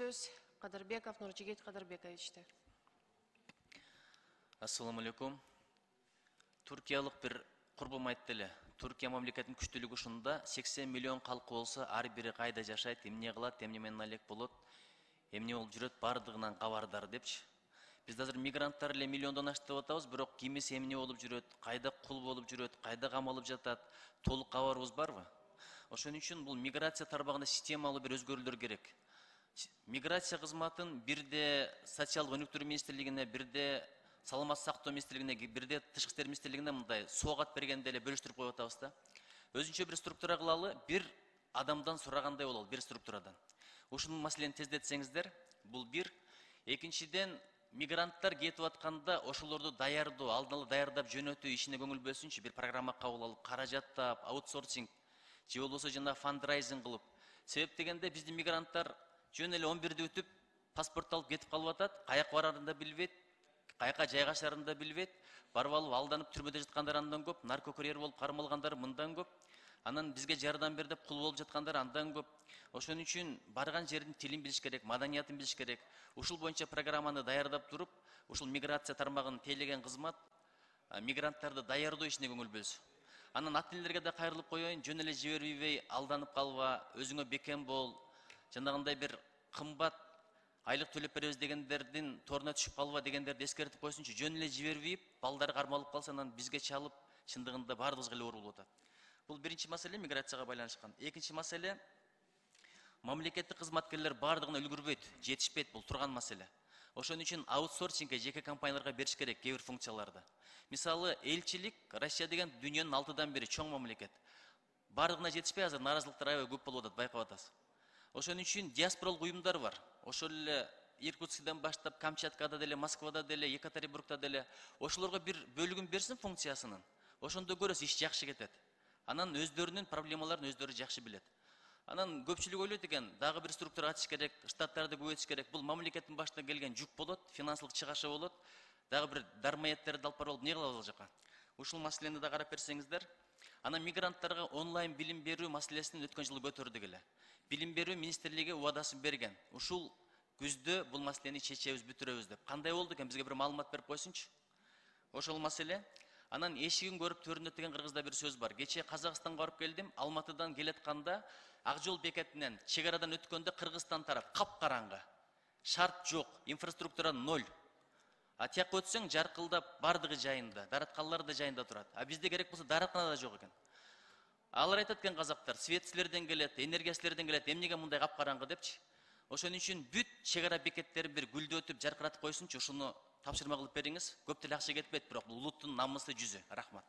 сөз Кадырбеков Нуржигит Кадырбековичте. Assalamu alaikum. Turkiyalik bir qurbum aytdili. Turkiya mamlakatının күчтүүлүгү ушунда 80 миллион халкы болсо, ар бири кайда жашайт, эмне кылат, эмне менен алек болот, эмне болуп жүрөт, бардыгынан кабардар депчи. Биз азыр мигранттар эле миллиондон ашты деп атабыз, бирок кимиси эмне болуп жүрөт, кайда кул болуп жүрөт, кайда камалып жатат, толук кабарыбыз барбы? Ошон үчүн бул миграция тармагында системалуу бир өзгөрүүлөр керек. Миграция кызматын бирде социалдык өнүктүрүү министрлигине, бирде саламаттык сактоо министрлигине, бирде тышкы иштер министрлигине мындай соогат бергенде эле бөлүштүрүп коюп атабыз да. Өзүнчө бир структура кылалы, бир адамдан сурагандай бололу, бир структурадан. Ушул маселени тездетсеңиздер, бул бир. Экинчиден, мигранттар кетип атканда ошолорду даярдоо, алдын ала даярдап жөнөтүү ишине көңүл бөлсүнчү, бир программа кабыл алып, каражаттап, аутсорсинг же болбосо жана фандрайзинг кылып. Себеп дегенде биздин мигранттар жөн эле 11-де өтүп, паспорт алып кетип калып атат, каяка барарын да билбейт, каяка жайгашарын да билбейт, барып алып алданып түрмөдө жаткандар андан көп, наркокурьер болуп кармалгандар мындан көп, анан бизге жардам бер деп кул болуп жаткандар андан көп. Ошон үчүн барган жердин тилин билиш керек, маданиятын билиш керек. Ушул боюнча программаны даярдап туруп, ушул миграция тармагын тейлеген кызмат мигранттарды даярдоо ишине көңүл бөлсүн. Анан ата энелерге да кайрылып коеюн, жөн эле жибербей, алданып калба, өзүңө бекем бол, жанагындай бир кымбат айлык төлөп беребиз дегендердин торуна түшүп калба дегендерди эскертип койсунчу, жөн эле жибербей, балдары кармалып калса, анан бизге чалып, чындыгында бардыгыбызга эле оор болуп атат. Бул биринчи маселе, миграцияга байланышкан. Экинчи маселе, мамлекеттик кызматкерлер бардыгына үлгүрбөйт, жетишпейт, бул турган маселе. Ошон үчүн аутсорсингге, жеке компанияларга бериш керек кээ бир функцияларды. Мисалы, элчилик, Россия деген дүйнөнүн 6-дан бири чоң мамлекет. Бардыгына жетишпей азыр наразылыктар аябай көп болуп атат, байкап атасыз. Ошон үчүн диаспоралык уюмдар бар. Ошол эле Иркутскден баштап, Камчаткада деле, Москвада деле, Екатеринбургда деле, ошолорго бир бөлүгүн берсин функциясынын. Ошондо көрөсүз, иш жакшы кетет. Анан өздөрүнүн проблемаларын өздөрү жакшы билет. Анан көпчүлүк ойлойт экен, дагы бир структура ачыш керек, штаттарды көбөйтүш керек. Бул мамлекеттин башына келген жүк болот, финансылык чыгашы болот. Дагы бир дармаеттерди алып барып эмне кылабыз ал жака? Ушул маселени да карап берсеңиздер. Анан мигранттарга онлайн билим берүү маселесин өткөн жылы көтөрдүк эле. Билим берүү министрлиги убадасын берген. Ушул күздө бул маселени чечебиз, бүтүрөбүз деп. Кандай болду экен, бизге бир маалымат берип койсунчу. Ошол маселе. Анан эшигин көрүп төрүнөт деген кыргызда бир сөз бар. Кечээ Казакстанга барып келдим, Алматыдан келатканда Ак жол бекетинен чек арадан өткөндө Кыргызстан тарап капкараңгы. Шарт жок, инфраструктура ноль. А тияк өтсөң жаркылдап бардыгы жайында, даратканалар да жайында турат. А бизде керек болсо дараткана да жок экен. Алар айтат экен казактар, свет силерден келет, энергия силерден келет, эмнеге мындай капкараңгы депчи. Ошон үчүн бүт чек ара бекеттерин бир гүлдөтүп, жаркыратып койсунчу, ушуну тапшырма кылып бериңиз. Көп деле акча кетпейт, бирок бул улуттун намысы жүзү. Рахмат.